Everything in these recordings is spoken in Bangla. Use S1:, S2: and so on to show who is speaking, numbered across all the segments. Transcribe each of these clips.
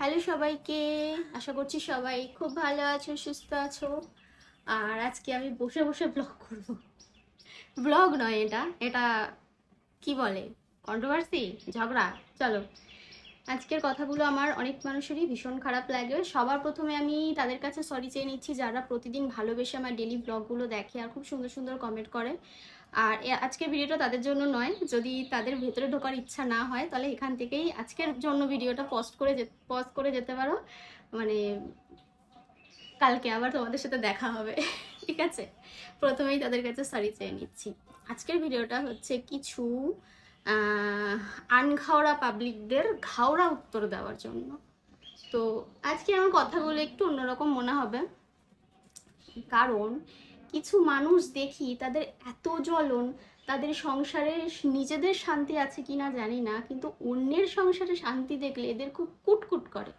S1: হ্যালো সবাইকে, আশা করছি সবাই খুব ভালো আছো, সুস্থ আছো। আর আজকে আমি বসে বসে ব্লগ করব। ব্লগ নয়, এটা এটা কি বলে, কন্ট্রোভার্সি, ঝগড়া। চলো, আজকের কথাগুলো আমার অনেক মানুষেরই ভীষণ খারাপ লাগে। সবার প্রথমে আমি তাদের কাছে সরি চেয়ে নিচ্ছি যারা প্রতিদিন ভালোবেসে আমার ডেলি ব্লগগুলো দেখে আর খুব সুন্দর সুন্দর কমেন্ট করে। আর আজকের ভিডিওটা তাদের জন্য নয়, যদি তাদের ভেতরে ঢোকার ইচ্ছা না হয় তাহলে এখান থেকেই আজকের জন্য ভিডিওটা পজ করে যেতে পারো। মানে কালকে আবার তোমাদের সাথে দেখা হবে। ঠিক আছে, প্রথমেই তাদের কাছে সরি চেয়ে নিচ্ছি। আজকের ভিডিওটা হচ্ছে কিছু আনঘাওড়া পাবলিকদের ঘাওড়া উত্তর দেওয়ার জন্য। তো আজকে আমার কথাগুলো একটু অন্যরকম মনে হবে, কারণ কিছু মানুষ দেখি তাদের এত জ্বলন, তাদের সংসারে নিজেদের শান্তি আছে কিনা জানি না, কিন্তু অন্যের সংসারে শান্তি দেখলে এদের খুব কুটকুট করে।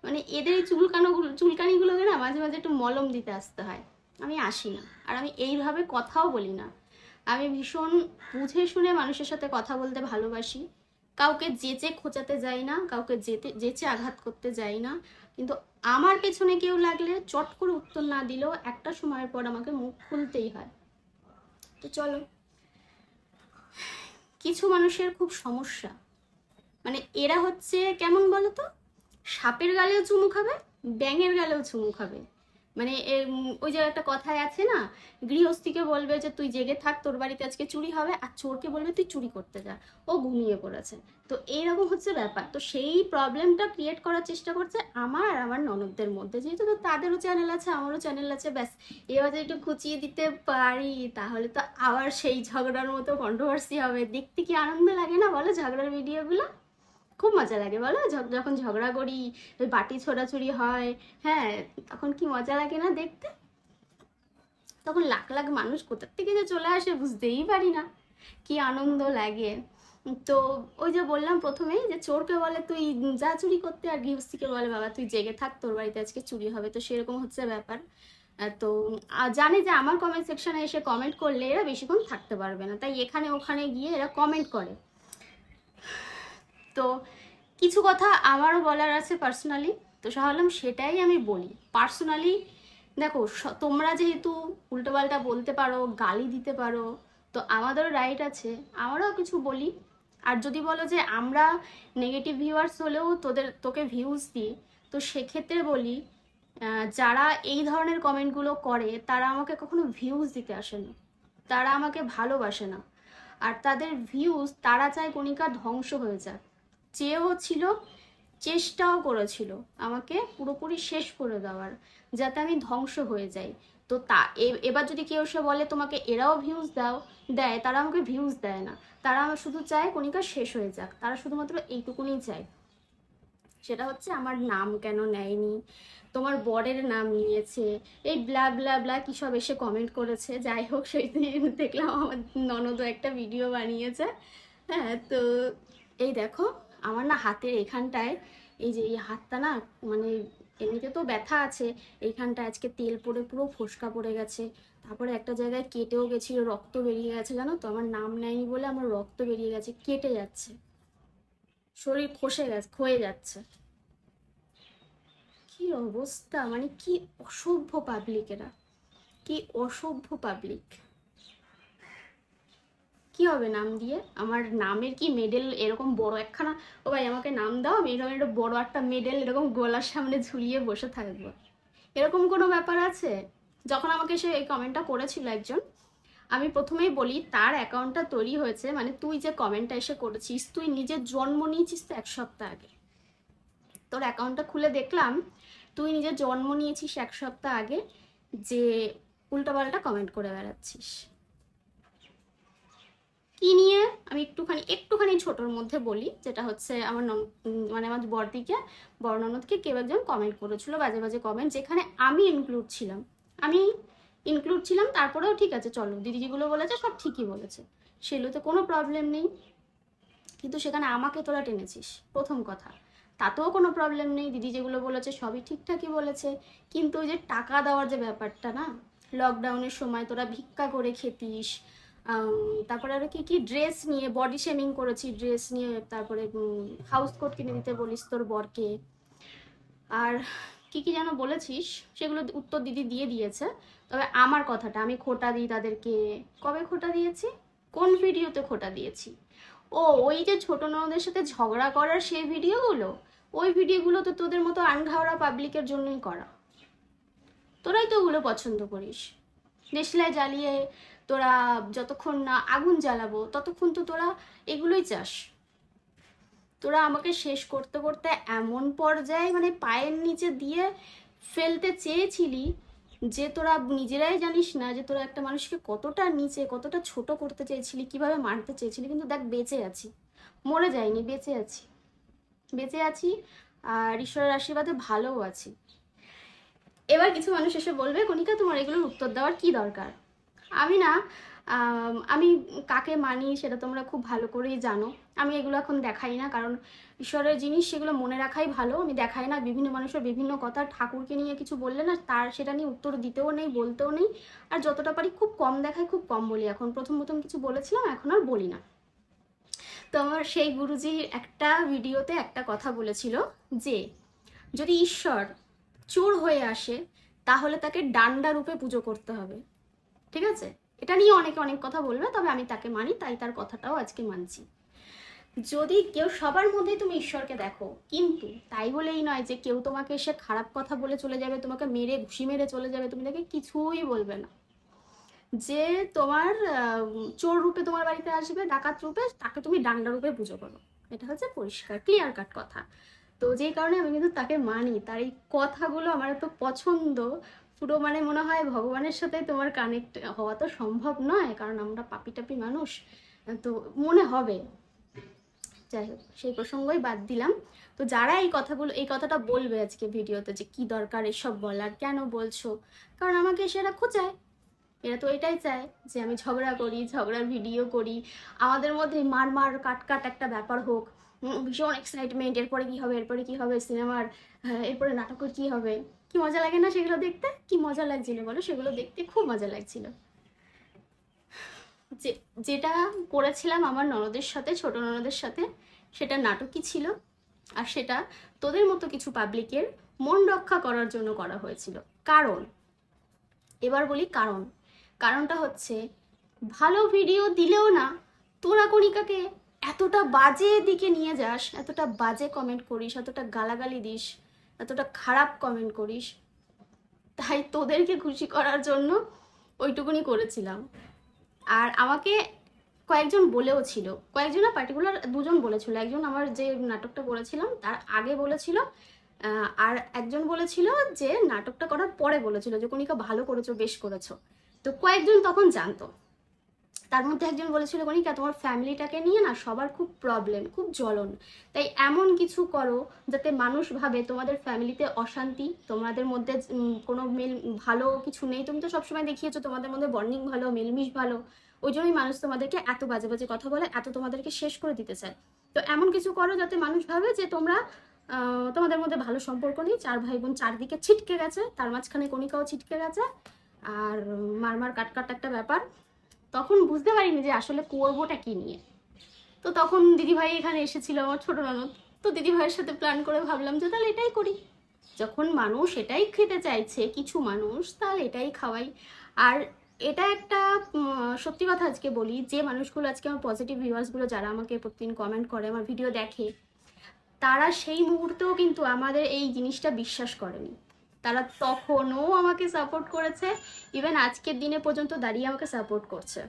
S1: মানে এদের এই চুলকানিগুলোকে না মাঝে মাঝে একটু মলম দিতে আসতে হয়। আমি আসি না, আর আমি এইভাবে কথাও বলি না। আমি ভীষণ বুঝে শুনে মানুষের সাথে কথা বলতে ভালোবাসি। কাউকে যেচে খোঁচাতে যাই না, কাউকে যেচে আঘাত করতে যাই না। কিন্তু আমার পেছনে কেউ লাগলে চট করে উত্তর না দিলেও একটা সময়ের পর আমাকে মুখ খুলতেই হয়। তো চলো, কিছু মানুষের খুব সমস্যা, মানে এরা হচ্ছে কেমন বলো তো, সাপের গালেও চুমু খাবে, ব্যাঙের গালেও চুমু খাবে। মানে ওই যে একটা কথায় আছে না, গৃহস্থীকে বলবে যে তুই জেগে থাক, তোর বাড়িতে আজকে চুরি হবে, আর চোরকে বলবে তুই চুরি করতে যা, ও ঘুমিয়ে পড়েছে। তো এইরকম হচ্ছে ব্যাপার। তো সেই প্রবলেমটা ক্রিয়েট করার চেষ্টা করছে আমার আর আমার ননদদের মধ্যে, যেহেতু তো তাদেরও চ্যানেল আছে আমারও চ্যানেল আছে, ব্যাস এবার যদি একটু খুঁচিয়ে দিতে পারি তাহলে তো আবার সেই ঝগড়ার মতো কন্ট্রোভার্সি হবে। দেখতে কি আনন্দ লাগে না বলো ঝগড়ার ভিডিওগুলো? খুব মজা লাগে বলো, যখন ঝগড়া করি, ওই বাটি ছোড়াছুড়ি হয়, হ্যাঁ, তখন কি মজা লাগে না দেখতে? তখন লাখ লাখ মানুষ কোথার থেকে যে চলে আসে বুঝতেই পারি না, কি আনন্দ লাগে। তো ওই যে বললাম প্রথমেই যে চোরকে বলে তুই যা চুরি করতে, আর গৃহস্থীকে বলে বাবা তুই জেগে থাক, তোর বাড়িতে আজকে চুরি হবে। তো সেরকম হচ্ছে ব্যাপার। তো জানে যে আমার কমেন্ট সেকশনে এসে কমেন্ট করলে এরা বেশিক্ষণ থাকতে পারবে না, তাই এখানে ওখানে গিয়ে এরা কমেন্ট করে। তো কিছু কথা আমারও বলার আছে পার্সোনালি, তো ভাবলাম সেটাই আমি বলি পার্সোনালি। দেখো, তোমরা যেহেতু উল্টোপাল্টা বলতে পারো, গালি দিতে পারো, তো আমাদেরও রাইট আছে, আমরাও কিছু বলি। আর যদি বলো যে আমরা নেগেটিভ ভিউয়ার্স হলেও তোকে ভিউজ দিই, তো সেক্ষেত্রে বলি যারা এই ধরনের কমেন্টগুলো করে তারা আমাকে কখনো ভিউজ দিতে আসে না, তারা আমাকে ভালোবাসে না। আর তাদের ভিউজ তারা চায় কণিকা ধ্বংস হয়ে যাক, চেয়েও ছিল, চেষ্টাও করেছিল আমাকে পুরোপুরি শেষ করে দেওয়ার, যাতে আমি ধ্বংস হয়ে যাই। তো এবার যদি কেউ এসে বলে তোমাকে এরাও ভিউজ দেয়, তারা আমাকে ভিউজ দেয় না, তারা আমার শুধু চায় কণিকা শেষ হয়ে যাক, তারা শুধুমাত্র এইটুকুনি চায়। সেটা হচ্ছে আমার নাম কেন নেয়নি, তোমার বরের নাম নিয়েছে, এই ব্লা ব্লা ব্লা কী সব এসে কমেন্ট করেছে। যাই হোক, সেই দিন দেখলাম আমার ননদও একটা ভিডিও বানিয়েছে। হ্যাঁ, তো এই দেখো আমার না হাতের এখানটায়, এই যে এই হাতটা না, মানে এমনিতে তো ব্যথা আছে, এইখানটা আজকে তেল পড়ে পুরো ফোসকা পড়ে গেছে। তারপরে একটা জায়গায় কেটেও গেছিলো, রক্ত বেরিয়ে গেছে, জানো তো আমার নাম নেয়নি বলে আমার রক্ত বেরিয়ে গেছে, কেটে যাচ্ছে, শরীর ক্ষয়ে যাচ্ছে। কি অবস্থা, মানে কি অসভ্য পাবলিক এরা, কি অসভ্য পাবলিক। কি হবে নাম দিয়ে? আমার নামের কি মেডেল এরকম বড় একখানা, ও ভাই আমাকে নাম দাও, আমি এরকম একটা বড় একটা মেডেল এরকম গলার সামনে ঝুলিয়ে বসে থাকবো? এরকম কোনো ব্যাপার আছে? যখন আমাকে সে এই কমেন্টটা করেছিল একজন, আমি প্রথমেই বলি তার অ্যাকাউন্টটা তৈরি হয়েছে, মানে তুই যে কমেন্টটা এসে করেছিস, তুই নিজের জন্ম নিয়েছিস তো 1 সপ্তাহ আগে। তোর অ্যাকাউন্টটা খুলে দেখলাম তুই নিজের জন্ম নিয়েছিস 1 সপ্তাহ আগে, যে উল্টোপাল্টা কমেন্ট করে বেড়াচ্ছিস। কি নিয়ে আমি একটুখানি ছোটোর মধ্যে বলি, যেটা হচ্ছে আমার মানে আমার বড় ননদকে কেউ একজন কমেন্ট করেছিল, বাজে বাজে কমেন্ট, যেখানে আমি ইনক্লুড ছিলাম। তারপরেও ঠিক আছে, চলো, দিদি যেগুলো বলেছে সব ঠিকই বলেছে, সেগুলোতে কোনো প্রবলেম নেই। কিন্তু সেখানে আমাকে তোরা টেনেছিস, প্রথম কথা, তাতেও কোনো প্রবলেম নেই, দিদি যেগুলো বলেছে সবই ঠিকঠাকই বলেছে। কিন্তু ওই যে টাকা দেওয়ার যে ব্যাপারটা না, লকডাউনের সময় তোরা ভিক্ষা করে খেতিস, তারপরে আরও কি কি ড্রেস নিয়ে বডি শেমিং করেছি, ড্রেস নিয়ে, তারপরে হাউস কোট কিনে দিতে বলিস তোর বরকে, আর কি কি যেন বলেছিস সেগুলো উত্তর দিদি দিয়ে দিয়েছে। তবে আমার কথাটা আমি খোটা দিই তাদেরকে, কবে খোটা দিয়েছি, কোন ভিডিওতে খোটা দিয়েছি? ও ওই যে ছোট ননদের সাথে ঝগড়া করার সেই ভিডিওগুলো, ওই ভিডিওগুলো তো তোদের মতো আনঘাওড়া পাবলিকের জন্যই করা। তোরাই তো ওগুলো পছন্দ করিস। দেশলাই জ্বালিয়ে তোরা যতক্ষণ না আগুন জ্বালাবো ততক্ষণ তো তোরা এগুলোই চাস। তোরা আমাকে শেষ করতে করতে এমন পর্যায়ে মানে পায়ের নিচে দিয়ে ফেলতে চেয়েছিলি যে তোরা নিজেরাই জানিস না যে তোরা একটা মানুষকে কতটা নিচে কতটা ছোট করতে চেয়েছিলি, কিভাবে মারতে চেয়েছিলি। কিন্তু দেখ বেঁচে আছি, মরে যাইনি, বেঁচে আছি, বেঁচে আছি। আর ঈশ্বরের আশীর্বাদে ভালোও আছি। এবার কিছু মানুষ এসে বলবে কণিকা তোমার এগুলোর উত্তর দেওয়ার কি দরকার। আমি না আমি কাকে মানি সেটা তোমরা খুব ভালো করেই জানো। আমি এগুলো এখন দেখাই না, কারণ ঈশ্বরের জিনিস সেগুলো মনে রাখাই ভালো। আমি দেখাই না। বিভিন্ন মানুষের বিভিন্ন কথা, ঠাকুরকে নিয়ে কিছু বললে না তার সেটা নিয়ে উত্তর দিতেও নেই, বলতেও নেই। আর যতটা পারি খুব কম দেখাই, খুব কম বলি। এখন প্রথম প্রথম কিছু বলেছিলাম, এখন আর বলি না। তো আমার সেই গুরুজি একটা ভিডিওতে একটা কথা বলেছিল যে যদি ঈশ্বর চোর হয়ে আসে তাহলে তাকে ডান্ডা রূপে পুজো করতে হবে। ঠিক আছে, এটা নিয়ে অনেকে অনেক কথা বলবে, তবে আমি তাকে মানি, তাই তার কথাটাও আজকে মানছি। যদি কেউ, সবার মধ্যেই তুমি ঈশ্বরকে দেখো, কিন্তু তাই বলেই নয় যে কেউ তোমাকে এসে খারাপ কথা বলে চলে যাবে, তোমাকে মেরে ঘুষি মেরে চলে যাবে, তুমি তাকে কিছুই বলবে না। যে তোমার চোর রূপে তোমার বাড়িতে আসবে, ডাকাত রূপে, তাকে তুমি ডান্ডা রূপে পুজো করো। এটা হচ্ছে পরিষ্কার ক্লিয়ার কাট কথা। তো যেই কারণে আমি কিন্তু তাকে মানি, তার এই কথাগুলো আমার এত পছন্দ, পুরো মানে মনে হয় ভগবানের সাথে তোমার কানেক্ট হওয়া তো সম্ভব নয়, কারণ আমরা পাপি টাপি মানুষ, তো মনে হবে। যাই হোক, সেই প্রসঙ্গই বাদ দিলাম। তো যারা এই কথাগুলো, এই কথাটা বলবে আজকে ভিডিওতে যে কি দরকার এসব বলার, কেন বলছো, কারণ আমাকে সেটা খোঁচায়। এরা তো এটাই চায় যে আমি ঝগড়া করি, ঝগড়ার ভিডিও করি, আমাদের মধ্যে মার মার কাট কাট একটা ব্যাপার হোক, ভীষণ এক্সাইটমেন্ট, এরপরে কি হবে, এরপরে কি হবে সিনেমার, এরপরে নাটকের কি হবে। কি মজা লাগে না সেগুলো দেখতে? কি মজা লাগছিল বলো, সেগুলো দেখতে খুব মজা লাগছিল। যে যেটা করেছিলাম আমার ননদের সাথে, ছোট ননদের সাথে, সেটা নাটকই ছিল। আর সেটা তোদের মতো কিছু পাবলিকের মন রক্ষা করার জন্য করা হয়েছিল। কারণ, এবার বলি কারণ, কারণটা হচ্ছে ভালো ভিডিও দিলেও না তোরা কণিকাকে এতটা বাজে দিকে নিয়ে যাস, এতটা বাজে কমেন্ট করিস, এতটা গালাগালি দিস, এতটা খারাপ কমেন্ট করিস। তাই তোদেরকে খুশি করার জন্য ওইটুকুনি করেছিলাম। আর আমাকে কয়েকজন বলেও ছিল, কয়েকজন না, পার্টিকুলার দুজন বলেছিল। একজন আমার যে নাটকটা করেছিলাম তার আগে বলেছিল, আর একজন বলেছিল যে নাটকটা করার পরে বলেছিল যে কণিকা ভালো করেছো, বেশ করেছো। তো কয়েকজন তখন জানতো। তার মধ্যে একজন বলেছিল কণিকা তোমার ফ্যামিলিটাকে নিয়ে না সবার খুব প্রবলেম, খুব জ্বলন, তাই এমন কিছু করো যাতে মানুষ ভাবে তোমাদের ফ্যামিলিতে অশান্তি, তোমাদের মধ্যে কোনো মিল ভালো কিছু নেই। তুমি তো সবসময় দেখিয়েছো তোমাদের মধ্যে বন্ডিং ভালো, মিলমিশ ভালো, ওই জন্যই মানুষ তোমাদেরকে এত বাজে বাজে কথা বলে, এত তোমাদেরকে শেষ করে দিতে চায়। তো এমন কিছু করো যাতে মানুষ ভাবে যে তোমরা তোমাদের মধ্যে ভালো সম্পর্ক নেই। চার ভাই বোন চারদিকে ছিটকে গেছে, তার মাঝখানে কণিকাও ছিটকে গেছে, আর মার মার কাট কাট একটা ব্যাপার। তখন বুঝতে পারিনি যে আসলে করবোটা কি নিয়ে। তো তখন দিদিভাই এখানে এসেছিল, আমার ছোট ননদ। তো দিদিভাইয়ের সাথে প্ল্যান করে ভাবলাম যে তাহলে এটাই করি, যখন মানুষ এটাই খেতে চাইছে কিছু মানুষ, তাহলে এটাই খাওয়াই। আর এটা একটা সত্যি কথা আজকে বলি, যে মানুষগুলো আজকে আমার পজিটিভ ভিউয়ার্সগুলো যারা আমাকে প্রতিদিন কমেন্ট করে, আমার ভিডিও দেখে, তারা সেই মুহূর্তেও কিন্তু আমাদের এই জিনিসটা বিশ্বাস করেনি। তারা তখনও আমাকে সাপোর্ট করেছে, ইভেন আজকের দিনে পর্যন্ত দাঁড়িয়ে আমাকে সাপোর্ট করছে।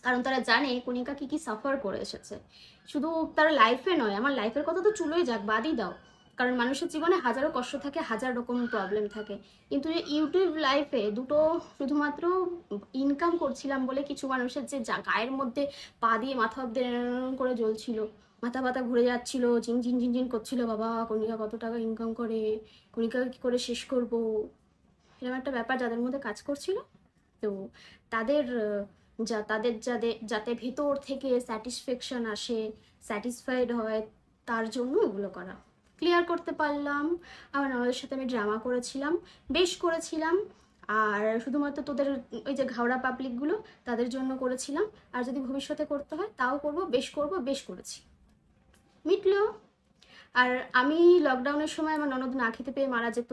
S1: কারণ তারা জানে কণিকা কি কি সাফার করে এসেছে। শুধু তারা লাইফে নয়, আমার লাইফের কথা তো চুলোই যাক, বাদই দাও, কারণ মানুষের জীবনে হাজারো কষ্ট থাকে, হাজার রকম প্রবলেম থাকে। কিন্তু ইউটিউব লাইফে দুটো শুধুমাত্র ইনকাম করছিলাম বলে কিছু মানুষের যে গায়ের মধ্যে পা দিয়ে মাথা অব্দি করে জ্বলছিল, মাথা ব্যথা ঘুরে যাচ্ছিল, ঝিনঝিন ঝিনঝিন করছিল, বাবা কণিকা কত টাকা ইনকাম করে, কণিকা কী করে শেষ করব, এরকম একটা ব্যাপার যাদের মধ্যে কাজ করছিল। তো তাদের তাদের যাতে ভেতর থেকে স্যাটিসফ্যাকশন আসে, স্যাটিসফাইড হয়, তার জন্য ওগুলো করা। ক্লিয়ার করতে পারলাম। আমার আমাদের সাথে আমি ড্রামা করেছিলাম, বেশ করেছিলাম। আর শুধুমাত্র তোদের ওই যে ঘাওড়া পাবলিকগুলো, তাদের জন্য করেছিলাম। আর যদি ভবিষ্যতে করতে হয় তাও করব, বেশ করব, বেশ করেছি, মিটলো। আর আমি লকডাউনের সময় আমার ননদ না খেতে পেয়ে মারা যেত,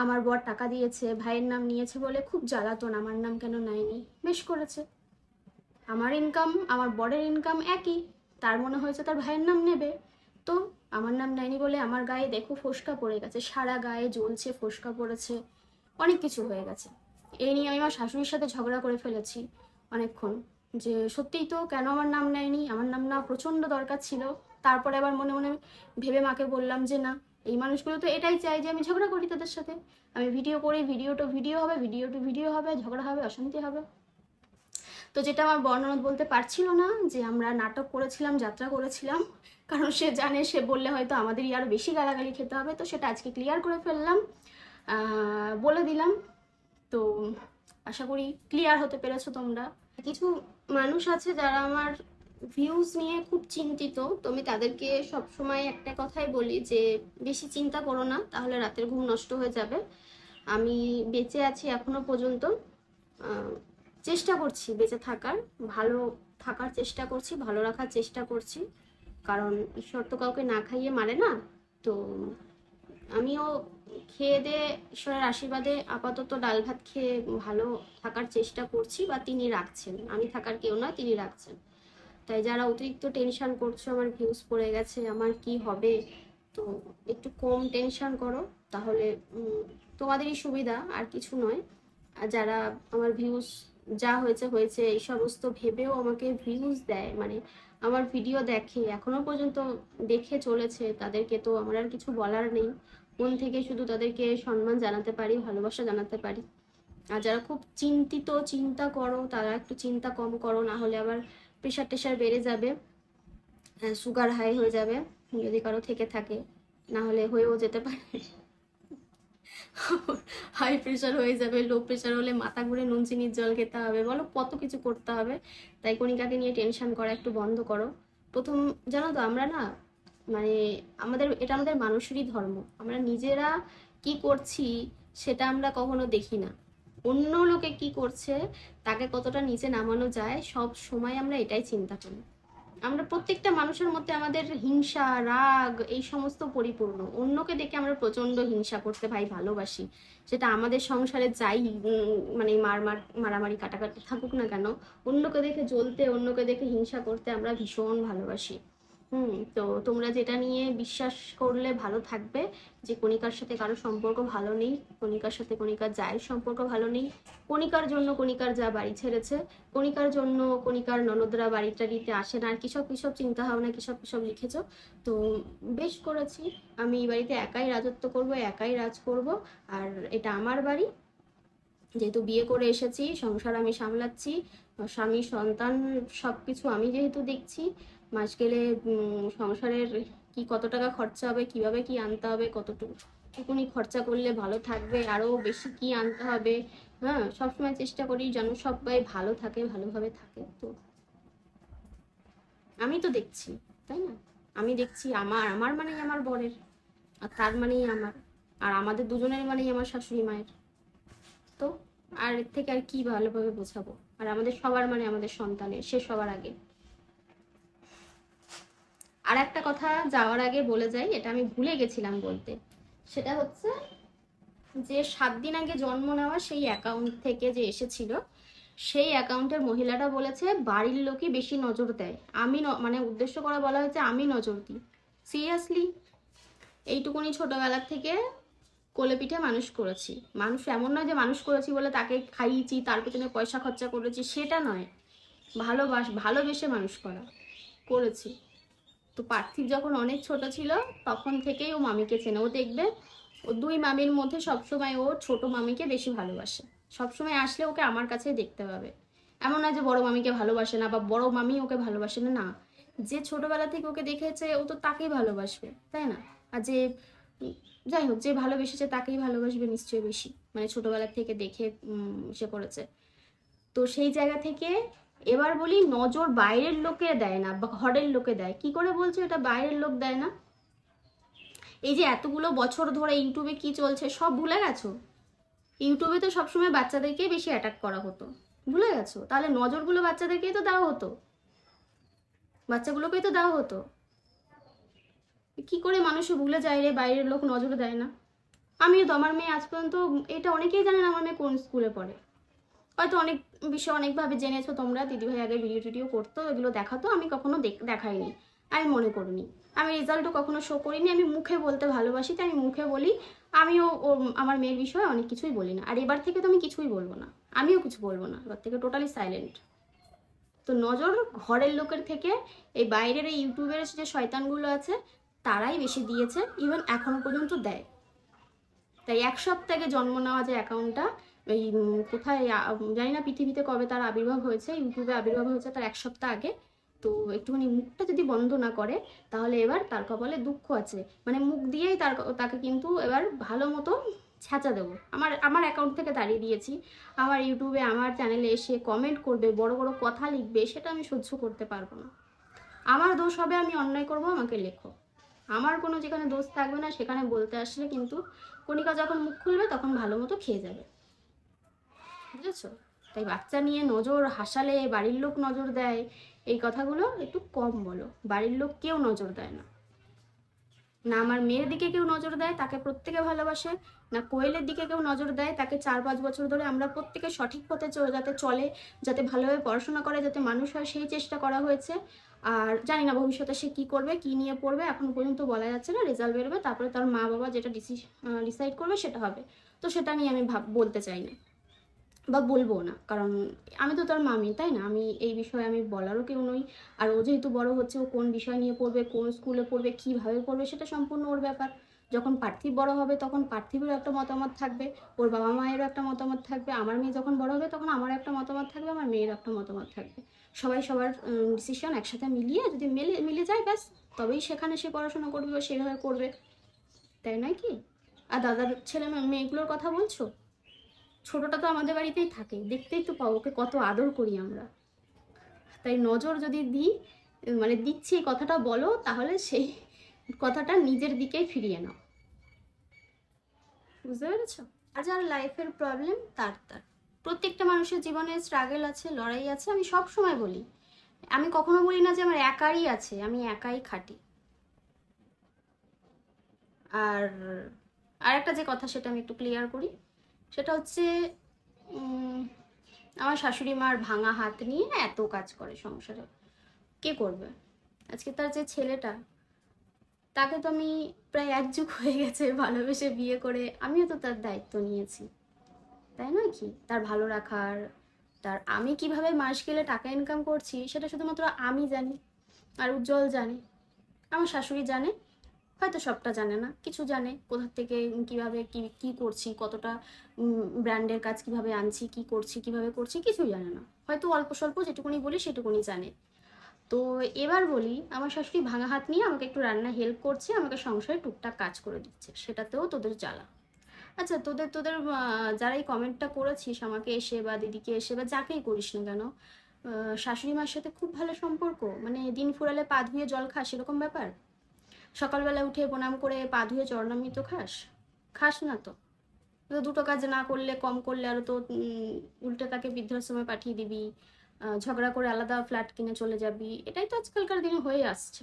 S1: আমার বর টাকা দিয়েছে, ভাইয়ের নাম নিয়েছে বলে খুব জ্বালাতন, আমার নাম কেন নেয়নি। বেশ করেছে, আমার ইনকাম আমার বরের ইনকাম একই, তার মনে হয়েছে তার ভাইয়ের নাম নেবে, তো আমার নাম নেয়নি বলে আমার গায়ে দেখো ফোসকা পড়ে গেছে, সারা গায়ে জ্বলছে, ফোসকা পড়েছে, অনেক কিছু হয়ে গেছে। এই নিয়ে আমি আমার শাশুড়ির সাথে ঝগড়া করে ফেলেছি অনেকক্ষণ, যে সত্যিই তো কেন আমার নাম নেয়নি, আমার নাম না প্রচণ্ড দরকার ছিল। তারপরে আবার মনে মনে ভেবে মাকে বললাম যে না, এই মানুষগুলো তো এটাই চাই যে আমি ঝগড়া করি তাদের সাথে, আমি ভিডিও করি, ভিডিও টু ভিডিও হবে, ঝগড়া হবে, অশান্তি হবে। তো যেটা আমার বর্ণনা বলতে পারছিল না যে আমরা নাটক করেছিলাম, যাত্রা করেছিলাম, কারণ সে জানে সে বললে হয়তো আমাদেরই আরও বেশি গালাগালি খেতে হবে, তো সেটা আজকে ক্লিয়ার করে ফেললাম, বলে দিলাম। তো আশা করি ক্লিয়ার হতে পেরেছো তোমরা। কিছু মানুষ আছে যারা আমার ভিউজ নিয়ে খুব চিন্তিত, তো আমি তাদেরকে সবসময় একটা কথাই বলি যে বেশি চিন্তা করো না, তাহলে রাতের ঘুম নষ্ট হয়ে যাবে। আমি বেঁচে আছি এখনো পর্যন্ত, চেষ্টা করছি বেঁচে থাকার, ভালো থাকার চেষ্টা করছি, ভালো রাখার চেষ্টা করছি, কারণ ঈশ্বর তো কাউকে না খাইয়ে মারে না। তো আমিও খেয়ে দিয়ে ঈশ্বরের আশীর্বাদে আপাতত ডাল ভাত খেয়ে ভালো থাকার চেষ্টা করছি, বা তিনি রাখছেন, আমি থাকার কেউ না, তিনি রাখছেন। তাই যারা অতিরিক্ত টেনশন করছো আমার ভিউজ পড়ে গেছে, আমার কি হবে, তো একটু কম টেনশন করো, তাহলে তোমাদেরই সুবিধা, আর কিছু নয়। আর যারা আমার ভিউজ যা হয়েছে হয়েছে এই সমস্ত ভেবেও আমাকে ভিউজ দেয়, মানে আমার ভিডিও দেখে, এখনো পর্যন্ত দেখে চলেছে, তাদেরকে তো আমার আর কিছু বলার নেই, মন থেকে শুধু তাদেরকে সম্মান জানাতে পারি, ভালোবাসা জানাতে পারি। আর যারা খুব চিন্তা করো, তারা একটু চিন্তা কম করো, না হলে আবার প্রেশার টেশার বেড়ে যাবে, সুগার হাই হয়ে যাবে যদি কারো থেকে থাকে, না হলে হয়েও যেতে পারে। হাই প্রেশার হয়ে যাবে, লো প্রেশার হলে মাথা ঘুরে নুন চিনির জল খেতে হবে, বলো কত কিছু করতে হবে। তাই কণিকাকে নিয়ে টেনশন করা একটু বন্ধ করো। প্রথম জানো তো আমরা না, মানে এটা আমাদের মানুষেরই ধর্ম, আমরা নিজেরা কি করছি সেটা আমরা কখনো দেখি না, অন্য লোকে কি করছে তাকে কতটা নিচে নামানো যায় সব সময় আমরা এটাই চিন্তা করি। আমরা প্রত্যেকটা মানুষের মধ্যে আমাদের হিংসা, রাগ এই সমস্ত পরিপূর্ণ, অন্যকে দেখে আমরা প্রচন্ড হিংসা করতে ভাই ভালোবাসি, সেটা আমাদের সংসারে যাই মানে মারামারি কাটাকাটি থাকুক না কেন, অন্যকে দেখে জ্বলতে, অন্যকে দেখে হিংসা করতে আমরা ভীষণ ভালোবাসি। তো তোমরা যেটা নিয়ে বিশ্বাস করলে ভালো থাকবে, যে কণিকার সাথে কারো সম্পর্ক ভালো নেই, কণিকার সাথে কণিকার জায়ের সম্পর্ক ভালো নেই, কণিকার জন্য কণিকার যা বাড়ি ছেড়েছে, কণিকার জন্য কণিকার ননদরা বাড়িটা দিতে আসে না, আর কিসব চিন্তা ভাবনা কিসব লিখেছ। তো বেশ করেছি, আমি এই বাড়িতে একাই রাজত্ব করব, একাই রাজ করব, আর এটা আমার বাড়ি, যেহেতু বিয়ে করে এসেছি, সংসার আমি সামলাচ্ছি, স্বামী সন্তান সব কিছু আমি যেহেতু দেখছি, মাস গেলে সংসারের কি কত টাকা খরচা হবে, কিভাবে কি আনতে হবে, কতটুকুনি খরচা করলে ভালো থাকবে, আরও বেশি কি আনতে হবে, হ্যাঁ সবসময় চেষ্টা করি যেন সবাই ভালো থাকে, ভালোভাবে থাকে। তো আমি তো দেখছি, তাই না, আমি দেখছি আমার মানেই আমার বরের, আর তার মানেই আমার, আর আমাদের দুজনের মানেই আমার শাশুড়ি মায়ের। তো আর এর থেকে আর কি ভালোভাবে বোঝাবো, আর আমাদের সবার মানে আমাদের সন্তানের, সে সবার আগে। আর একটা কথা যাওয়ার আগে বলে যাই, এটা আমি ভুলে গেছিলাম বলতে, সেটা হচ্ছে যে 7 দিন আগে জন্ম নেওয়া সেই অ্যাকাউন্ট থেকে যে এসেছিল, সেই অ্যাকাউন্টের মহিলাটা বলেছে বাড়ির লোকই বেশি নজর দেয়, আমি মানে উদ্দেশ্য করে বলা হয়েছে আমি নজর দিই। সিরিয়াসলি, এইটুকুনি ছোটবেলার থেকে কোলে পিঠে মানুষ করেছি, মানুষ এমন নয় যে মানুষ করেছি বলে তাকে খাইয়েছি, তার পেছনে পয়সা খরচা করেছি, সেটা নয়, ভালোবেসে মানুষ করেছি। তো পার্থিব যখন অনেক ছোট ছিল তখন থেকেই ও মামিকে চেনে, ও দেখবে ও 2 মামির মধ্যে সবসময় ও ছোট মামিকে বেশি ভালোবাসে, সবসময় আসলে ওকে আমার কাছেই দেখতে পাবে। এমন না যে বড় মামিকে ভালোবাসে না বা বড় মামি ওকে ভালোবাসে না, না, যে ছোটবেলা থেকে ওকে দেখেছে ও তো তাকেই ভালোবাসবে, তাই না। আর যে যাই হোক, যে ভালোবেসেছে তাকেই ভালোবাসবে নিশ্চয়ই বেশি, মানে ছোটবেলা থেকে দেখে সে করেছে। তো সেই জায়গা থেকে এবার বলি, নজর বাইরের লোকে দেয় না বা ঘরের লোকে দেয়, কি করে বলছো এটা বাইরের লোক দেয় না? এই যে এতগুলো বছর ধরে ইউটিউবে কি চলছে সব ভুলে গেছো? ইউটিউবে তো সবসময় বাচ্চাদেরকেই বেশি অ্যাটাক করা হতো, ভুলে গেছো? তাহলে নজরগুলো বাচ্চাদেরকেই তো দেওয়া হতো, বাচ্চাগুলোকেই তো দেওয়া হতো। কি করে মানুষে ভুলে যায় রে বাইরের লোক নজর দেয় না? আমিও তো, আমার মেয়ে আজ পর্যন্ত, এটা অনেকেই জানেন আমার মেয়ে কোন স্কুলে পড়ে। হয়তো অনেক বিষয় অনেকভাবে জেনেছো তোমরা, দিদিভাই আগে ভিডিও টিডিও করতো, এগুলো দেখাতো, আমি কখনো দেখাইনি, আমি মনে করিনি। আমি রেজাল্টও কখনো শো করিনি, আমি মুখে বলতে ভালোবাসি, তাই আমি মুখে বলি। আমিও আমার মেয়ের বিষয়ে অনেক কিছুই বলি না, আর এবার থেকে তো আমি কিছুই বলবো না, আমিও কিছু বলবো না, এবার থেকে টোটালি সাইলেন্ট। তো নজর ঘরের লোকের থেকে এই বাইরের এই ইউটিউবের যে শয়তানগুলো আছে তারাই বেশি দিয়েছে, ইভেন এখনো পর্যন্ত দেয়। তাই 1 সপ্তাহে জন্ম নেওয়া যে অ্যাকাউন্টটা, এই কোথায় জানি না পৃথিবীতে কবে তার আবির্ভাব হয়েছে, ইউটিউবে আবির্ভাব হয়েছে তার 1 সপ্তাহ আগে। তো একটুখানি মুখটা যদি বন্ধ না করে তাহলে এবার তার কপালে দুঃখ আছে, মানে মুখ দিয়েই তাকে কিন্তু এবার ভালো মতো ছ্যাঁচা দেবো। আমার অ্যাকাউন্ট থেকে তাড়িয়ে দিয়েছি। আমার ইউটিউবে আমার চ্যানেলে এসে কমেন্ট করবে, বড় বড় কথা লিখবে, সেটা আমি সহ্য করতে পারবো না। আমার দোষ হবে, আমি অন্যায় করব, আমাকে লেখো। আমার কোনো যেখানে দোষ থাকবে না সেখানে বলতে আসলে কিন্তু কণিকা যখন মুখ খুলবে তখন ভালো মতো খেয়ে যাবে, বুঝেছো? তাই বাচ্চা নিয়ে নজর হাসালে বাড়ির লোক নজর দেয়, এই কথাগুলো একটু কম বলো। বাড়ির লোক কেউ নজর দেয় না, না আমার মেয়ের দিকে কেউ নজর দেয়, তাকে প্রত্যেকে ভালোবাসে, না কোয়েলের দিকে কেউ নজর দেয়, তাকে 4-5 বছর ধরে আমরা প্রত্যেকে সঠিক পথে যাতে চলে, যাতে ভালোভাবে পড়াশোনা করে, যাতে মানুষ হয়, সেই চেষ্টা করা হয়েছে। আর জানি না ভবিষ্যতে সে কী করবে, কী নিয়ে পড়বে, এখন পর্যন্ত বলা যাচ্ছে না। রেজাল্ট বেরোবে, তারপরে তার মা বাবা যেটা ডিসাইড করবে সেটা হবে। তো সেটা নিয়ে আমি বলতে চাই না বা বলবো না, কারণ আমি তো তার মামি, তাই না? আমি এই বিষয়ে আমি বলারও কেউ নই। আর ও যেহেতু বড় হচ্ছে, ও কোন বিষয় নিয়ে পড়বে, কোন স্কুলে পড়বে, কীভাবে পড়বে, সেটা সম্পূর্ণ ওর ব্যাপার। যখন পার্থিব বড় হবে তখন পার্থিবেরও একটা মতামত থাকবে, ওর বাবা মায়েরও একটা মতামত থাকবে। আমার মেয়ে যখন বড় হবে তখন আমার একটা মতামত থাকবে, আমার মেয়ের একটা মতামত থাকবে। সবাই সবার ডিসিশন একসাথে মিলিয়ে যদি মিলে যায়, ব্যাস, তবেই সেখানে সে পড়াশোনা করবে বা সেভাবে করবে, তাই নয় কি? আর দাদার ছেলে মেয়েগুলোর কথা বলছো, ছোটটা তো আমাদের বাড়িতেই থাকে, দেখতেই তো পাও ওকে কত আদর করি আমরা। তাই নজর যদি দিই, মানে দিচ্ছি এই কথাটা বলো, তাহলে সেই কথাটা নিজের দিকেই ফিরিয়ে নাও, বুঝতে পেরেছ? আর যার লাইফের প্রবলেম তার প্রত্যেকটা মানুষের জীবনে স্ট্রাগল আছে, লড়াই আছে, আমি সব সময় বলি। আমি কখনো বলি না যে আমার একারই আছে, আমি একাই খাটি। আর আরেকটা যে কথা, সেটা আমি একটু ক্লিয়ার করি, সেটা হচ্ছে আমার শাশুড়ি মার ভাঙা হাত নিয়ে এত কাজ করে সংসারে, কে করবে? আজকে তার যে ছেলেটা, তাকে তো আমি প্রায় 1 যুগ হয়ে গেছে ভালোবেসে বিয়ে করে, আমিও তো তার দায়িত্ব নিয়েছি, তাই নয় কি? তার ভালো রাখার, তার আমি কিভাবে মাস গেলে টাকা ইনকাম করছি সেটা শুধুমাত্র আমি জানি, আর উজ্জ্বল জানে, আমার শাশুড়ি জানে, হয়তো সবটা জানে না, কিছু জানে, কোথা থেকে কিভাবে কি করছি, কতটা ব্র্যান্ডের কাজ কিভাবে আনছি, কি করছি, কিভাবে করছি, কিছুই জানে না। হয়তো অল্প স্বল্প যেটুকুনি বলি সেটুকুনি জানে। তো এবার বলি, আমার শাশুড়ি ভাঙা হাত নিয়ে আমাকে একটু রান্না হেল্প করছে, আমাকে সংসারে টুকটাক কাজ করে দিচ্ছে, সেটাতেও তোদের জ্বালা। আচ্ছা, তোদের যারা এই কমেন্টটা করেছিস আমাকে এসে বা দিদিকে এসে বা যাকেই করিস না কেন, শাশুড়ি মার সাথে খুব ভালো সম্পর্ক, মানে দিন ফুরালে পা ধুয়ে জল খাস এরকম ব্যাপার? সকালবেলা উঠে প্রণাম করে পা ধুয়ে চরণামৃত খাস না তো? দুটো কাজ না করলে, কম করলে আরও তো উল্টে তাকে বৃদ্ধাশ্রমে পাঠিয়ে দিবি, ঝগড়া করে আলাদা ফ্ল্যাট কিনে চলে যাবি, এটাই তো আজকালকার দিনে হয়ে আসছে।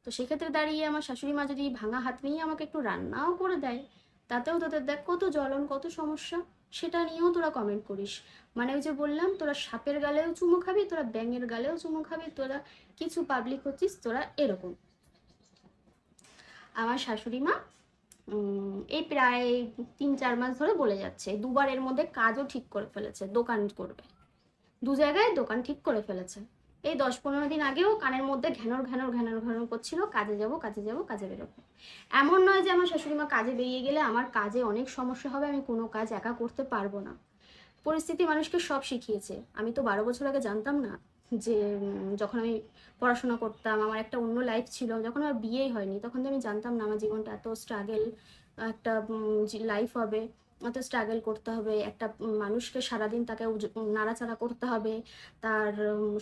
S1: তো সেক্ষেত্রে দাঁড়িয়ে আমার শাশুড়ি মা যদি ভাঙা হাত নিয়ে আমাকে একটু রান্নাও করে দেয়, তাতেও তোদের দেখ কত জ্বলন, কত সমস্যা, সেটা নিয়েও তোরা কমেন্ট করিস। মানে ওই যে বললাম, তোরা সাপের গালেও চুমো খাবি, তোরা ব্যাঙের গালেও চুমো খাবি, তোরা কিছু পাবলিক হচ্ছিস, তোরা এরকম। আমার শাশুড়ি মা এই প্রায় 3-4 মাস ধরে বলে যাচ্ছে, 2বার এর মধ্যে কাজও ঠিক করে ফেলেছে, দোকান করবে, 2 জায়গায় দোকান ঠিক করে ফেলেছে। এই 10-15 দিন আগেও কানের মধ্যে ঘ্যানর করছিল, কাজে যাব, কাজে বেরোবো। এমন নয় যে আমার শাশুড়ি মা কাজে বেরিয়ে গেলে আমার কাজে অনেক সমস্যা হবে, আমি কোনো কাজ একা করতে পারবো না। পরিস্থিতি মানুষকে সব শিখিয়েছে। আমি তো 12 বছর আগে জানতাম না যে, যখন আমি পড়াশোনা করতাম, আমার একটা অন্য লাইফ ছিল, যখন আমার বিয়েই হয়নি তখন তো আমি জানতাম না আমার জীবনটা এত স্ট্রাগল একটা লাইফ হবে, এত স্ট্রাগল করতে হবে, একটা মানুষকে সারাদিন তাকে নাড়াচাড়া করতে হবে, তার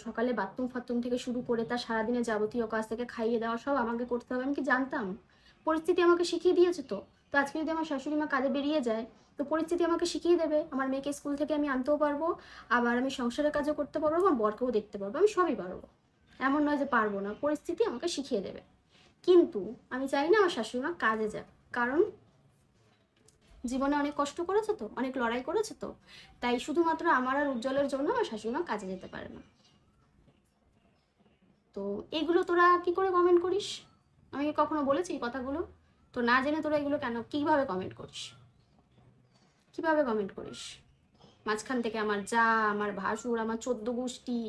S1: সকালে বাথরুম থেকে শুরু করে তার সারাদিনের যাবতীয় কাজ থেকে খাইয়ে দেওয়া সব আমাকে করতে হবে। আমি কি জানতাম? পরিস্থিতি আমাকে শিখিয়ে দিয়েছে। তো আজকে যদি আমার শাশুড়ি মা কাজে বেরিয়ে যায়, তো পরিস্থিতি আমাকে শিখিয়ে দেবে, আমার মেয়েকে স্কুল থেকে আমি আনতেও পারবো, আবার আমি সংসারের কাজও করতে পারবো, আমার বরকেও দেখতে পারবো, আমি সবই পারবো। এমন নয় যে পারবো না, পরিস্থিতি আমাকে শিখিয়ে দেবে। কিন্তু আমি চাই না আমার শাশুড়ি মা কাজে যাক, কারণ জীবনে অনেক কষ্ট করেছে তো, অনেক লড়াই করেছে তো, তাই শুধুমাত্র আমার আর উজ্জ্বলের জন্য আমার শাশুড়ি মা কাজে যেতে পারে না। তো এগুলো তোরা কি করে কমেন্ট করিস? আমি কখনো বলেছি কথাগুলো? তো না জেনে তোরা এগুলো কেন কিভাবে কমেন্ট করিস? কিভাবে কমেন্ট করিস? মাঝখান থেকে আমার যা, আমার ভাসুর, আমার 14 গোষ্ঠী,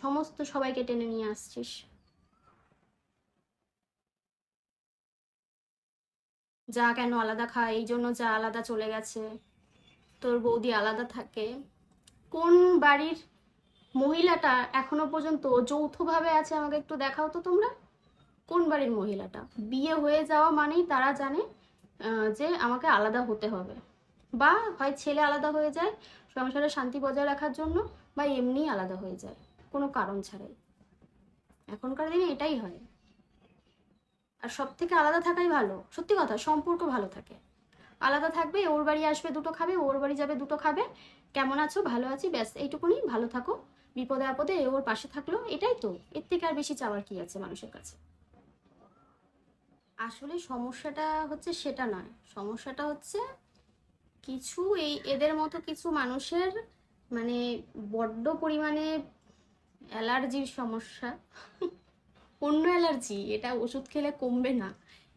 S1: সমস্ত সবাইকে টেনে নিয়ে আসছিস। যা কেন আলাদা খায়, এই জন্য যা আলাদা চলে গেছে, তোর বৌদি আলাদা থাকে। কোন বাড়ির মহিলাটা এখনো পর্যন্ত যৌথভাবে আছে আমাকে একটু দেখাও তো তোমরা। কোন বাড়ির মহিলাটা? বিয়ে হয়ে যাওয়া মানেই তারা জানে যে আমাকে আলাদা হতে হবে, বা হয় ছেলে আলাদা হয়ে যায় সংসারে শান্তি বজায় রাখার জন্য, বা এমনিই আলাদা হয়ে যায় কোনো কারণ ছাড়াই। এখনকার দিনে এটাই হয়। আর সব থেকে আলাদা থাকাই ভালো, সত্যি কথা, সম্পর্ক ভালো থাকে। আলাদা থাকবে, ওর বাড়ি আসবে দুটো খাবে, ওর বাড়ি যাবে দুটো খাবে, কেমন আছো, ভালো আছি, ব্যাস এইটুকুনি, ভালো থাকো, বিপদে আপদে ওর পাশে থাকলো, এটাই তো। এর থেকে আর বেশি চাওয়ার কি আছে মানুষের কাছে? আসলে সমস্যাটা হচ্ছে সেটা নয়, সমস্যাটা হচ্ছে কিছু এদের মতো কিছু মানুষের মানে বড্ড পরিমাণে অ্যালার্জির সমস্যা। অন্য অ্যালার্জি, এটা ওষুধ খেলে কমবে না।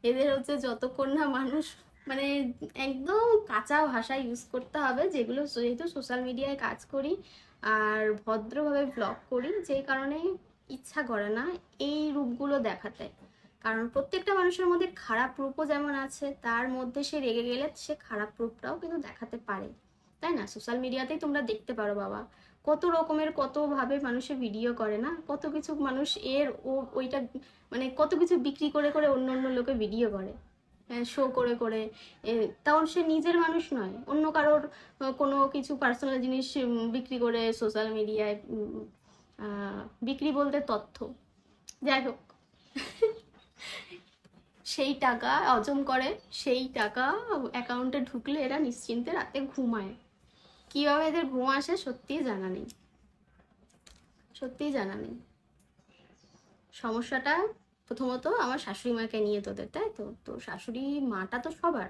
S1: এদের হচ্ছে যতক্ষণ না মানুষ মানে একদম কাঁচা ভাষা ইউজ করতে হবে, যেগুলো যেহেতু সোশ্যাল মিডিয়ায় কাজ করি আর ভদ্রভাবে ব্লগ করি, যে কারণে ইচ্ছা করে না এই রূপগুলো দেখাতে। কারণ প্রত্যেকটা মানুষের মধ্যে খারাপ রূপও যেমন আছে, তার মধ্যে সে রেগে গেলে সে খারাপ রূপটাও কিন্তু দেখাতে পারে, তাই না? সোশ্যাল মিডিয়াতেই তোমরা দেখতে পারো বাবা, কত রকমের কতভাবে মানুষের ভিডিও করে না, কত কিছু মানুষ ওইটা মানে কত কিছু বিক্রি করে করে অন্য অন্য লোকে ভিডিও করে, শো করে করে। তাও সে নিজের মানুষ নয়, অন্য কারোর কোনো কিছু পার্সোনাল জিনিস বিক্রি করে সোশ্যাল মিডিয়ায়। বিক্রি বলতে তথ্য, যাই হোক। সেই টাকা অর্জন করে, সেই টাকা অ্যাকাউন্টে ঢুকলে এরা নিশ্চিন্তে রাতে ঘুমায়। কীভাবে এদের ঘুম আসে সত্যিই জানা নেই, সত্যিই জানা নেই। সমস্যাটা প্রথমত আমার শাশুড়ি মাকে নিয়ে তোদের, তাই তো? তো শাশুড়ি মাটা তো সবার,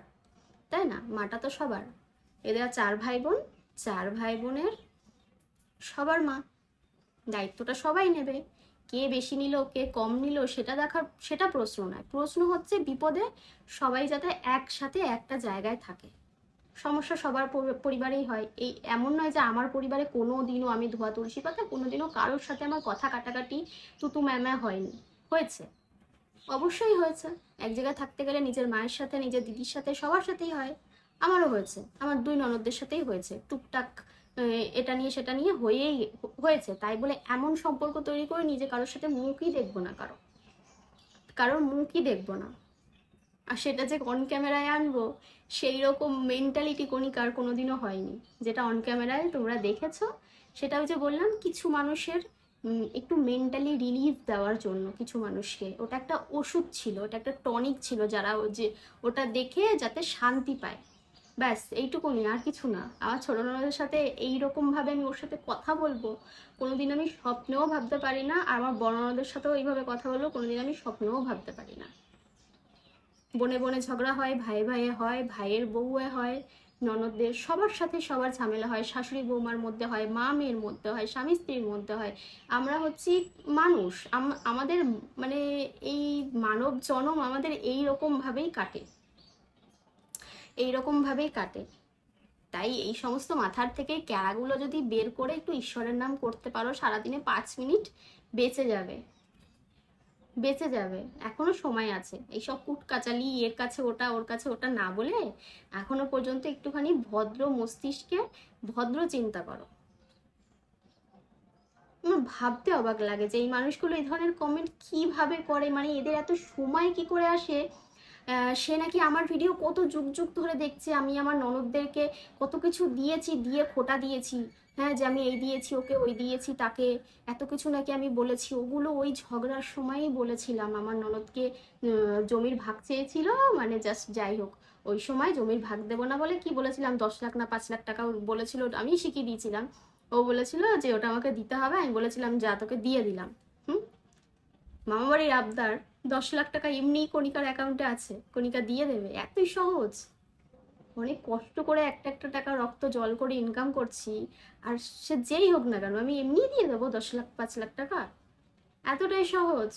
S1: তাই না? মাটা তো সবার। এদের 4 ভাই বোন, 4 ভাই বোনের সবার মা, দায়িত্বটা সবাই নেবে। কে বেশি নিল কে কম নিল সেটা প্রশ্ন নয়, প্রশ্ন হচ্ছে বিপদে সবাই যাতে একসাথে একটা জায়গায় থাকে। সমস্যা সবার পরিবারেই হয়, এই এমন নয় যে আমার পরিবারে কোনো দিনও আমি ধোয়া তুলসী পাতা, কোনো দিনও কারোর সাথে আমার কথা কাটাকাটি তুতু ম্যামা হয়নি। হয়েছে, অবশ্যই হয়েছে। এক জায়গায় থাকতে গেলে নিজের মায়ের সাথে, নিজের দিদির সাথে, সবার সাথেই হয়। আমারও হয়েছে, আমার 2 ননদদের সাথেই হয়েছে, টুকটাক এটা নিয়ে সেটা নিয়ে হয়েছে। তাই বলে এমন সম্পর্ক তৈরি করে নিজে কারোর সাথে মুখই দেখবো না, কারোর মুখই দেখবো না, আর সেটা যে অন ক্যামেরায় আনবো সেই রকম মেন্টালিটি কণিকার কোনোদিনও হয়নি। যেটা অন ক্যামেরায় তোমরা দেখেছো সেটা হচ্ছে বললাম কিছু মানুষের একটু মেন্টালি রিলিফ দেওয়ার জন্য, কিছু মানুষকে ওটা একটা ওষুধ ছিল, ওটা একটা টনিক ছিল, যারা যে ওটা দেখে যাতে শান্তি পায়, ব্যাস এইটুকুনি, আর কিছু না। আমার ছোটো ননদের সাথে এইরকমভাবে আমি ওর সাথে কথা বলবো কোনোদিন আমি স্বপ্নেও ভাবতে পারি না, আর আমার বড় ননদের সাথেও এইভাবে কথা বলবো কোনোদিন আমি স্বপ্নেও ভাবতে পারি না। বোনে বোনে ঝগড়া হয়, ভাইয়ে ভাইয়ে হয়, ভাইয়ের বউয়ে হয়, ননদদের সবার সাথে সবার ঝামেলা হয়, শাশুড়ি বৌমার মধ্যে হয়, মা মেয়ের মধ্যে হয়, স্বামী স্ত্রীর মধ্যে হয়। আমরা হচ্ছি মানুষ, আমাদের মানে এই মানব জনম আমাদের এই রকমভাবেই কাটে, এই রকমভাবেই কাটে। তাই এই সমস্ত মাথার থেকে ক্যারাগুলো যদি বের করে একটু ঈশ্বরের নাম করতে পারো সারাদিনে 5 মিনিট, বেঁচে যাবে, বেঁচে যাবে। এখনো সময় আছে, এইসব কুটকাচালি, এর কাছে ওটা ওর কাছে ওটা না বলে এখনো পর্যন্ত একটুখানি ভদ্র মস্তিষ্কে ভদ্র চিন্তা করো। আমার ভাবতে অবাক লাগে যে এই মানুষগুলো এই ধরনের কমেন্ট কিভাবে করে, মানে এদের এত সময় কি করে আসে। সে নাকি আমার ভিডিও কত যুগ যুগ ধরে দেখছে, আমি আমার ননদদেরকে কত কিছু দিয়েছি, দিয়ে খোটা দিয়েছি, হ্যাঁ, যে আমি এই দিয়েছি ওকে, ওই দিয়েছি তাকে, এত কিছু নাকি আমি বলেছি। ওগুলো ওই ঝগড়ার সময়ই বলেছিলাম। আমার ননদকে জমির ভাগ চেয়েছিল, মানে জাস্ট যাই হোক, ওই সময় জমির ভাগ দেবো না বলে কি বলেছিলাম, 10 লাখ না 5 লাখ টাকা বলেছিল, আমি শিখিয়ে দিয়েছিলাম। ও বলেছিল যে ওটা আমাকে দিতে হবে, আমি বলেছিলাম যা তোকে দিয়ে দিলাম। মামাবাড়ির আবদার 10 লাখ টাকা এমনি কণিকার অ্যাকাউন্টে আছে, কণিকা দিয়ে দেবে? এতই সহজ? অনেক কষ্ট করে একটা একটা টাকা রক্ত জল করে ইনকাম করছি, আর সে যেই হোক না কেন আমি এমনি দিয়ে দেবো 10 লাখ 5 লাখ টাকা? এতটাই সহজ?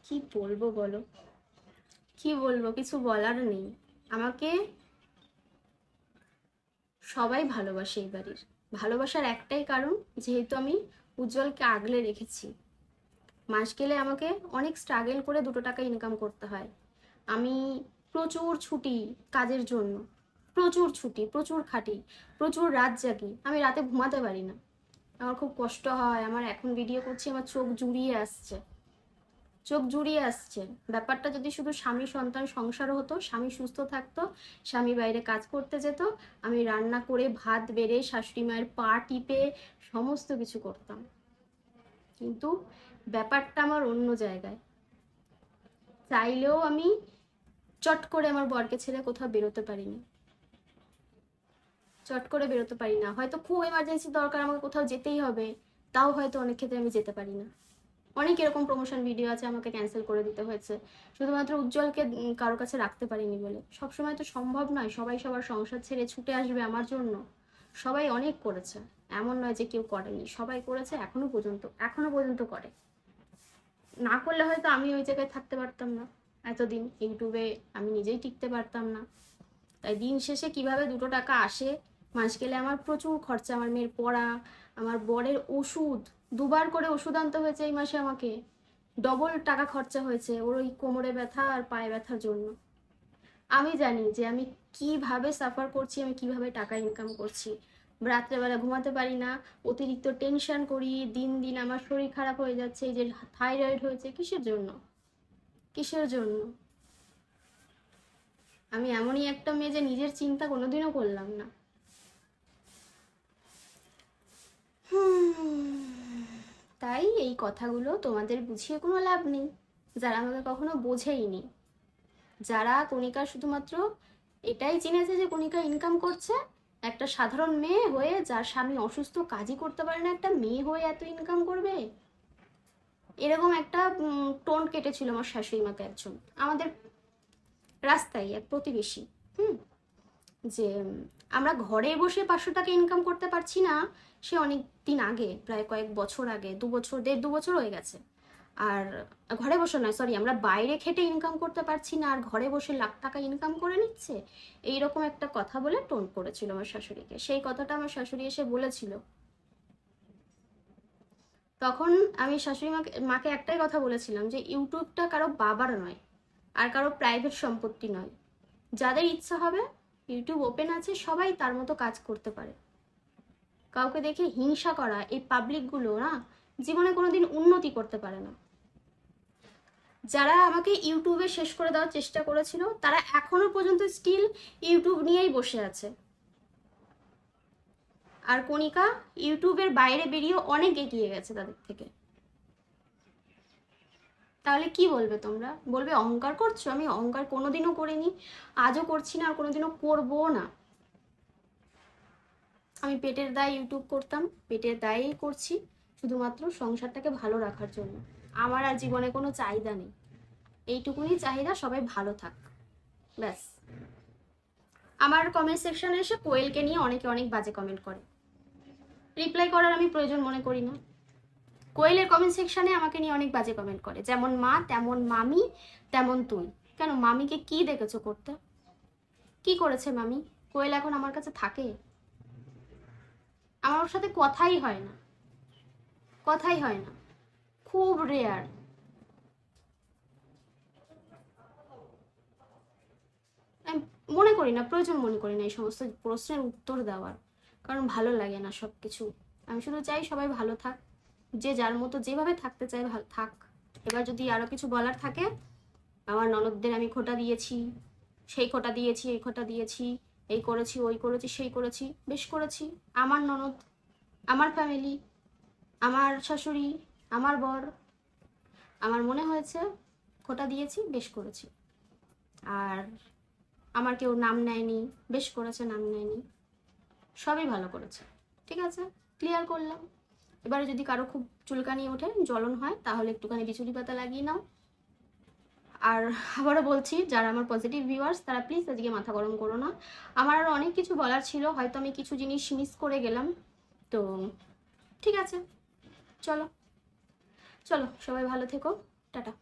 S1: কি বলবো বলো, কি বলবো, কিছু বলার নেই। আমাকে সবাই ভালোবাসে এই বাড়ির। ভালোবাসার একটাই কারণ, যেহেতু আমি উজ্জ্বলকে আগলে রেখেছি। মাস গেলে আমাকে অনেক স্ট্রাগল করে 2 টাকা ইনকাম করতে হয়। আমি প্রচুর ছুটি কাজের জন্য, প্রচুর ছুটি, প্রচুর খাটি, প্রচুর রাত জাগি, আমি রাতে ঘুমাতে পারি না। আমার খুব কষ্ট হয়, আমার এখন ভিডিও করছি আমার চোখ জুড়িয়ে আসছে, চোখ জুড়িয়ে আসছে। ব্যাপারটা যদি শুধু স্বামী সন্তান সংসারও হতো, স্বামী সুস্থ থাকতো, স্বামী বাইরে কাজ করতে যেত, আমি রান্না করে ভাত বেড়ে শাশুড়ি মায়ের পা টিপে সমস্ত কিছু করতাম। কিন্তু ব্যাপারটা আমার অন্য জায়গায়। চাইলেও আমি চট করে আমার বরকে ছেড়ে কোথাও বেরোতে পারি না, চট করে বেরোতে পারি না। হয়তো খুব এমার্জেন্সি দরকার, আমাকে কোথাও যেতেই হবে, তাও হয়তো অনেক ক্ষেত্রে আমি যেতে পারি না। অনেক এরকম প্রমোশন ভিডিও আছে আমাকে ক্যান্সেল করে দিতে হয়েছে শুধুমাত্র উজ্জ্বলকে কারোর কাছে রাখতে পারিনি বলে। সবসময় তো সম্ভব নয় সবাই সবার সংসার ছেড়ে ছুটে আসবে আমার জন্য। সবাই অনেক করেছে, এমন নয় যে কেউ করেনি, সবাই করেছে, এখনো পর্যন্ত করে। না করলে হয়তো আমি ওই জায়গায় থাকতে পারতাম না, এতদিন ইউটিউবে আমি নিজেই টিকতে পারতাম না। তাই দিন শেষে কিভাবে 2 টাকা আসে, মাস গেলে আমার প্রচুর খরচা, আমার মেয়ের পড়া, আমার বরের ওষুধ, 2বার করে ওষুধ আনতে হয়েছে এই মাসে আমাকে, ডবল টাকা খরচা হয়েছে ওর ওই কোমরে ব্যথা আর পায়ে ব্যথার জন্য। আমি জানি যে আমি কিভাবে সাফার করছি, আমি কিভাবে টাকা ইনকাম করছি। রাত্রেবেলা ঘুমাতে পারি না, অতিরিক্ত টেনশন করি, দিন দিন আমার শরীর খারাপ হয়ে যাচ্ছে, এই যে থাইরয়েড হয়েছে, কিসের জন্য, কিসের জন্য? আমি এমনই একটা মেয়ে যে নিজের চিন্তা কোনোদিনও করলাম না। তাই এই কথাগুলো তোমাদের বুঝিয়ে কোনো লাভ নেই, যারা আমাকে কখনো বোঝেইনি। যারা কণিকা শুধুমাত্র এটাই চিনেছে যে কণিকা ইনকাম করছে, একটা সাধারণ মেয়ে হয়ে যার স্বামী অসুস্থ কাজই করতে পারে না, একটা মেয়ে হয়ে এত ইনকাম করবে, এরকম একটা টোন কেটেছিল আমার শাশুড়ি মাকে একজন, আমাদের রাস্তায় এক প্রতিবেশী। হুম, যে আমরা ঘরে বসে 500 টাকা ইনকাম করতে পারছি না, সে অনেক দিন আগে, প্রায় কয়েক বছর আগে, 2 বছর 1.5-2 বছর হয়ে গেছে। আর ঘরে বসে নয়, সরি, আমরা বাইরে খেটে ইনকাম করতে পারছি না, আর ঘরে বসে লাখ টাকা ইনকাম করে নিচ্ছে, এইরকম একটা কথা বলে টোন করেছিল আমার শাশুড়িকে। সেই কথাটা আমার শাশুড়ি এসে বলেছিল, তখন আমি শাশুড়ি মাকে একটাই কথা বলেছিলাম যে ইউটিউবটা কারো বাবার নয়, আর কারো প্রাইভেট সম্পত্তি নয়। যাদের ইচ্ছা হবে ইউটিউব ওপেন আছে, সবাই তার মতো কাজ করতে পারে। কাউকে দেখে হিংসা করা, এই পাবলিকগুলো না জীবনে কোনোদিন উন্নতি করতে পারে না। যারা আমাকে ইউটিউবে শেষ করে দেওয়ার চেষ্টা করেছিল, তারা এখনো পর্যন্ত স্টিল ইউটিউব নিয়েই বসে আছে। আর কণিকা ইউটিউবের বাইরে বেরিয়ে অনেক এগিয়ে গেছে তাদের থেকে। তাহলে কি বলবে তোমরা? বলবে অহংকার করছো? আমি অহংকার কোনোদিনও করিনি, আজও করছি না, আর কোনোদিনও করবো না। আমি পেটের দায়ে ইউটিউব করতাম, পেটের দায়েই করছি, শুধুমাত্র সংসারটাকে ভালো রাখার জন্য। আমার আর জীবনে কোনো চাহিদা নেই, এইটুকুনি চাহিদা, সবাই ভালো থাক, ব্যাস। আমার কমেন্ট সেকশনে এসে কোয়েলকে নিয়ে অনেকে অনেক বাজে কমেন্ট করে, রিপ্লাই করার আমি প্রয়োজন মনে করি না। কোয়েলের কমেন্ট সেকশনে আমাকে নিয়ে অনেক বাজে কমেন্ট করে, যেমন মা তেমন মামি তেমন তুই। কেন, মামিকে কি দেখেছো করতে? কি করেছে মামি? কোয়েল এখন আমার কাছে থাকে? আমার ওর সাথে কথাই হয় না, কথাই হয় না, খুব রেয়ার। আমি মনে করি না, প্রয়োজন মনে করি না এই সমস্ত প্রশ্নের উত্তর দেওয়ার, কারণ ভালো লাগে না সব কিছু। আমি শুধু চাই সবাই ভালো থাক, যে যার মতো যেভাবে থাকতে চায় ভালো থাক। এবার যদি আরও কিছু বলার থাকে, আমার ননদদের আমি খোটা দিয়েছি, সেই খোটা দিয়েছি, এই খোটা দিয়েছি, এই করেছি, ওই করেছি, সেই করেছি, বেশ করেছি। আমার ননদ, আমার ফ্যামিলি, আমার শাশুড়ি, আমার বর, আমার মনে হয়েছে খোটা দিয়েছি, বেশ করেছি। আর আমার কেউ নাম নেয়নি, বেশ করেছে, নাম নেয়নি, সবই ভালো করেছে। ঠিক আছে, ক্লিয়ার করলাম। এবারে যদি কারো খুব চুলকানি ওঠে, জ্বলন হয়, তাহলে একটুখানি বিচুলি পাতা লাগিয়ে নাও। আর আবারও বলছি, যারা আমার পজিটিভ ভিউয়ার্স তারা প্লিজ আজকে মাথা গরম করো না। আমার আরও অনেক কিছু বলার ছিল, হয়তো আমি কিছু জিনিস মিস করে গেলাম। তো ঠিক আছে, চলো চলো, সবাই ভালো থেকো, টাটা।